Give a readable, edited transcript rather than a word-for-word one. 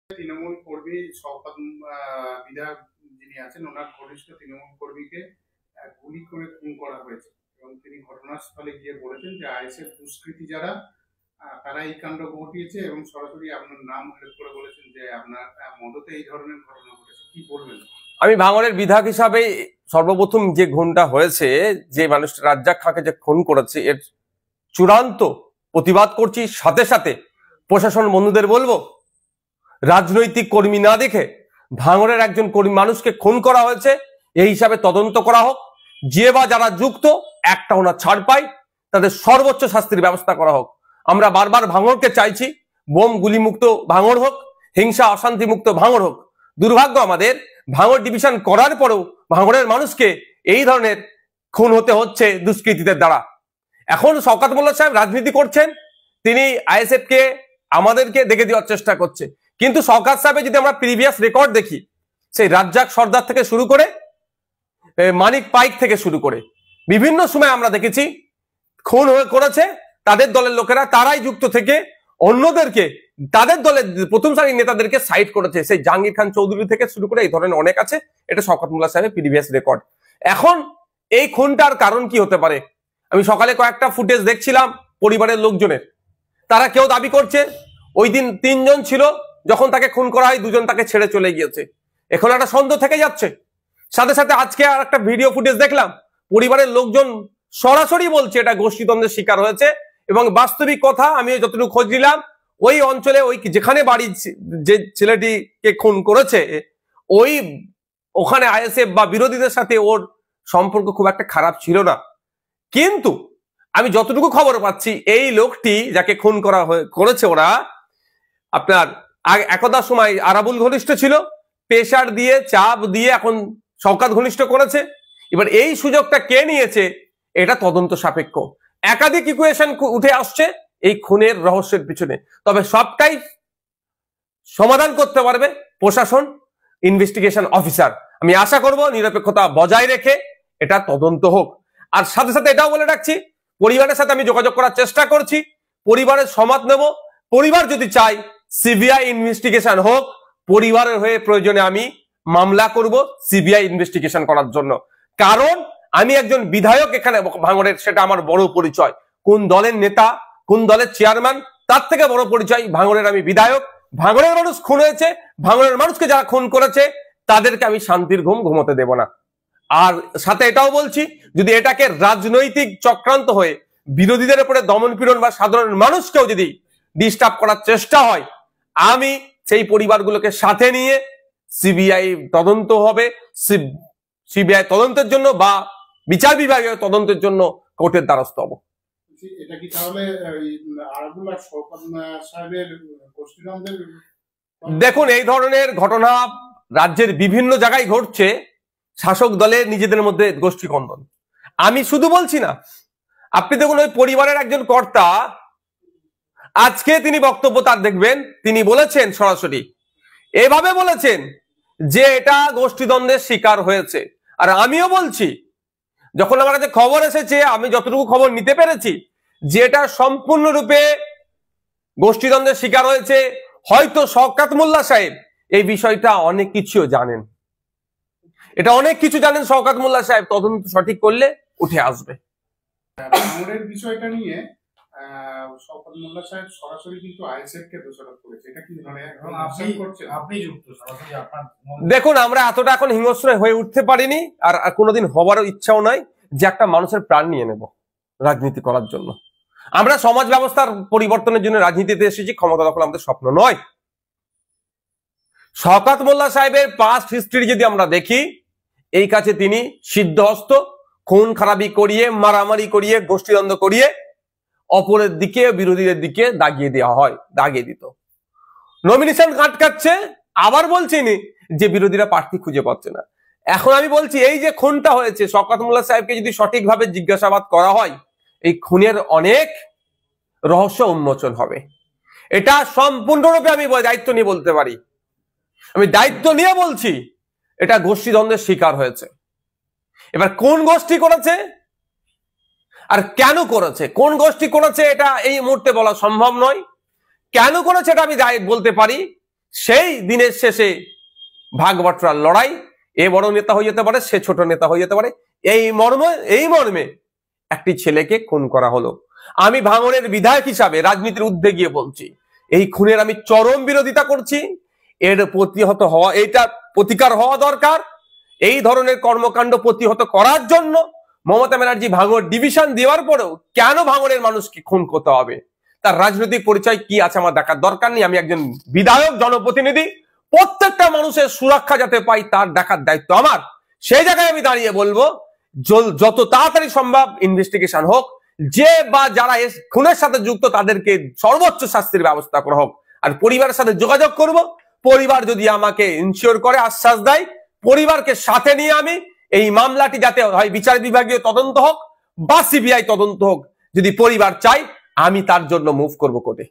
তৃণমূল কর্মী শওকত বিধায়ক যিনি আছেন ওনার ঘনিষ্ঠ তৃণমূল কর্মীকে গুলি করে খুন করা হয়েছে এবং তিনি ঘটনাস্থলে গিয়ে বলেছেন যে আইএসএফ দুষ্কৃতী যারা তারা এই কাণ্ড ঘটিয়েছে এবং সরাসরি আপনার নাম উল্লেখ করে বলেছেন যে আপনার মদতে এই ধরনের ঘটনা ঘটেছে। কি বলবেন? আমি ভাঙড়ের বিধায়ক হিসাবে সর্বপ্রথম যে খুনটা হয়েছে, যে মানুষটা রাজ্জাক খাঁকে যে খুন করেছে, এর চূড়ান্ত প্রতিবাদ করছি। সাথে সাথে প্রশাসন বন্ধুদের বলবো, রাজনৈতিক কর্মী না দেখে ভাঙড়ের একজন কর্মী মানুষকে খুন করা হয়েছে, এই হিসাবে তদন্ত করা হোক। যে বা যারা যুক্ত একটাও না ছাড় পায়, তাদের সর্বোচ্চ শাস্তির ব্যবস্থা করা হোক। আমরা বারবার ভাঙড়কে চাইছি বোম গুলি মুক্ত ভাঙড় হোক, হিংসা অশান্তি মুক্ত ভাঙড় হোক। দুর্ভাগ্য আমাদের, ভাঙড় ডিভিশন করার পরেও ভাঙড়ের মানুষকে এই ধরনের খুন হতে হচ্ছে দুষ্কৃতীদের দ্বারা। এখন শওকত মোল্লা সাহেব রাজনীতি করছেন, তিনি আইএসএফ কে আমাদেরকে দেখে দেওয়ার চেষ্টা করছে। কিন্তু শওকত সাহেবের যদি আমরা প্রিভিয়াস রেকর্ড দেখি, সেই রাজ্জাক সর্দার থেকে শুরু করে মানিক পাইক থেকে শুরু করে বিভিন্ন সময় আমরা দেখেছি খুন করেছে তাদের দলের লোকেরা, তারাই যুক্ত থেকে অন্যদেরকে, তাদের দলের প্রথম সারির নেতাদেরকে সাইড করেছে। সেই জাহাঙ্গীর খান চৌধুরী থেকে শুরু করে এই ধরনের অনেক আছে। এটা শওকত মোল্লা সাহেবের প্রিভিয়াস রেকর্ড। এখন এই খুনটার কারণ কি হতে পারে? আমি সকালে কয়েকটা ফুটেজ দেখছিলাম পরিবারের লোকজনের, তারা কেউ দাবি করছে ওই দিন 3 জন ছিল, যখন তাকে খুন করা হয় 2 জন তাকে ছেড়ে চলে গিয়েছে। এখন একটা সন্দেহ থেকে যাচ্ছে। সাথে সাথে আজকে আর একটা ভিডিও ফুটেজ দেখলাম, পরিবারের লোকজন সরাসরি বলছে এটা গোষ্ঠীদ্বন্দ্বের শিকার হয়েছে। এবং বাস্তবিক কথা, আমি যতটুকু খোঁজ নিলাম, ওই অঞ্চলে ওই যেখানে বাড়ি যে ছেলেটিকে খুন করেছে, ওখানে আইএসএফ বা বিরোধীদের সাথে ওর সম্পর্ক খুব একটা খারাপ ছিল না। কিন্তু আমি যতটুকু খবর পাচ্ছি, এই লোকটি যাকে খুন করেছে ওরা, আপনার একদা সময় আরাবুল ঘনিষ্ঠ ছিল, প্রেসার দিয়ে চাপ দিয়ে এখন শওকত ঘনিষ্ঠ করেছে। এবার এই সুযোগটা কে নিয়েছে, এটা তদন্ত সাপেক্ষ। একাধিক ইকুয়েশন উঠে আসছে এই খুনের রহস্যের পিছনে, তবে সবটাই সমাধান করতে পারবে প্রশাসন, ইনভেস্টিগেশন অফিসার। আমি আশা করব নিরপেক্ষতা বজায় রেখে এটা তদন্ত হোক। আর সাথে সাথে এটাও বলে রাখছি, পরিবারের সাথে আমি যোগাযোগ করার চেষ্টা করছি, পরিবারের সমত নেব। পরিবার যদি চায় সিবিআই ইনভেস্টিগেশন হোক, পরিবারের হয়ে প্রয়োজনে আমি মামলা করব সিবিআই ইনভেস্টিগেশন করার জন্য। কারণ আমি একজন বিধায়ক এখানে ভাঙড়ের, সেটা আমার বড় পরিচয়। কোন দলের নেতা, কোন দলের চেয়ারম্যান, তার থেকে বড় পরিচয় ভাঙড়ের আমি বিধায়ক। ভাঙড়ের মানুষ খুন হয়েছে, ভাঙড়ের মানুষকে যারা খুন করেছে তাদেরকে আমি শান্তির ঘুম ঘুমোতে দেব না। আর সাথে এটাও বলছি, যদি এটাকে রাজনৈতিক চক্রান্ত হয়ে বিরোধীদের উপরে দমন পীড়ন বা সাধারণ মানুষকেও যদি ডিস্টার্ব করার চেষ্টা হয়, আমি সেই পরিবারগুলোকে সাথে নিয়ে সিবিআই তদন্ত হবে, সিবিআই তদন্তের জন্য বা বিচার বিভাগীয় তদন্তের জন্য কোর্টের দ্বারস্থ হব। এটা কি তাহলে আরাবুল আর শওকত সাহেবের গোষ্ঠীদ্বন্দ্বের? দেখুন, এই ধরনের ঘটনা রাজ্যের বিভিন্ন জায়গায় ঘটছে, শাসক দলের নিজেদের মধ্যে গোষ্ঠী কন্দল। আমি শুধু বলছি না, আপনি দেখুন ওই পরিবারের একজন কর্তা, আজকে তিনি বক্তব্য তার দেখবেন, তিনি বলেছেন সরাসরি এভাবে বলেছেন যে এটা গোষ্ঠীদ্বন্দ্বের শিকার হয়েছে। আর আমিও বলছি, যখন আমার কাছে খবর এসেছে, আমি যতটুকু খবর নিতে পেরেছি, যে এটা সম্পূর্ণরূপে গোষ্ঠীদ্বন্দ্বের শিকার হয়েছে। হয়তো শওকত মোল্লা সাহেব এই বিষয়টা অনেক কিছু জানেন, এটা অনেক কিছু জানেন শওকত মোল্লা সাহেব, তদন্ত সঠিক করলে উঠে আসবে। ভাঙড়ের বিষয়টা নিয়ে শওকত মোল্লা সাহেব সরাসরি কিন্তু আইএসএফ কে দোষারোপ করেছে। এটা কি মানে আপনি যুক্ত সরাসরি আপনার? দেখুন, আমরা এতটা এখন হিংস্র হয়ে উঠতে পারিনি, আর কোনোদিন হবারও ইচ্ছাও নয় যে একটা মানুষের প্রাণ নিয়ে নেব রাজনীতি করার জন্য। আমরা সমাজ ব্যবস্থার পরিবর্তনের জন্য রাজনীতিতে এসেছি, ক্ষমতা দখল আমাদের স্বপ্ন নয়। শওকত মোল্লা সাহেবের পাস্ট হিস্ট্রি যদি আমরা দেখি, এই কাছে তিনি সিদ্ধহস্ত, খুন খারাপি করিয়ে, মারামারি করিয়ে, গোষ্ঠীদ্বন্দ্ব করিয়ে অপরের দিকে, বিরোধীদের দিকে দাগিয়ে দিত। নমিনেশন আটকাচ্ছে, আবার বলছিনি যে বিরোধীরা প্রার্থী খুঁজে পাচ্ছে না। এখন আমি বলছি, এই যে খুনটা হয়েছে, শওকত মোল্লা সাহেবকে যদি সঠিকভাবে জিজ্ঞাসাবাদ করা হয়, এই খুনের অনেক রহস্য উন্মোচন হবে। এটা সম্পূর্ণরূপে আমি দায়িত্ব নিয়ে বলতে পারি, আমি দায়িত্ব নিয়ে বলছি, এটা গোষ্ঠীদ্বন্দ্বের শিকার হয়েছে। এবার কোন গোষ্ঠী করেছে আর কেন করেছে, কোন গোষ্ঠী করেছে এটা এই মুহূর্তে বলা সম্ভব নয়। কেন করেছে এটা আমি বলতে পারি, সেই দিনের শেষে ভাগ বাটোয়ারার লড়াই, এ বড় নেতা হয়ে যেতে পারে, সে ছোট নেতা হয়ে যেতে পারে, এই মর্মে একটি ছেলেকে খুন করা হলো। আমি ভাঙড়ের বিধায়ক হিসাবে রাজনীতির ঊর্ধ্বে গিয়ে বলছি, এই খুনের আমি চরম বিরোধিতা করছি। এর প্রতিহত হওয়া, এটা প্রতিকার হওয়া দরকার। এই ধরনের কর্মকাণ্ড প্রতিহত করার জন্য মমতা ব্যানার্জি ভাঙড় ডিভিশন দেওয়ার পরেও কেন ভাঙড়ের মানুষকে খুন করতে হবে, তার রাজনৈতিক পরিচয় কি আছে আমার দেখার দরকার নেই। আমি একজন বিধায়ক, জনপ্রতিনিধি, প্রত্যেকটা মানুষের সুরক্ষা যাতে পাই তার দেখার দায়িত্ব আমার। সেই জায়গায় আমি দাঁড়িয়ে বলবো, যত তাড়াতাড়ি সম্ভব ইনভেস্টিগেশন হোক, যে বা যারা খুনের সাথে যুক্ত তাদেরকে সর্বোচ্চ শাস্তির ব্যবস্থা করা হোক। আর পরিবারের সাথে যোগাযোগ করব, পরিবার যদি আমাকে ইনশিওর করে, আশ্বাস দেয়, পরিবারকে সাথে নিয়ে আমি এই মামলাটি যাতে হয় বিচার বিভাগীয় তদন্ত হোক বা সিবিআই তদন্ত হোক, যদি পরিবার চাই, আমি তার জন্য মুভ করব কোর্টে।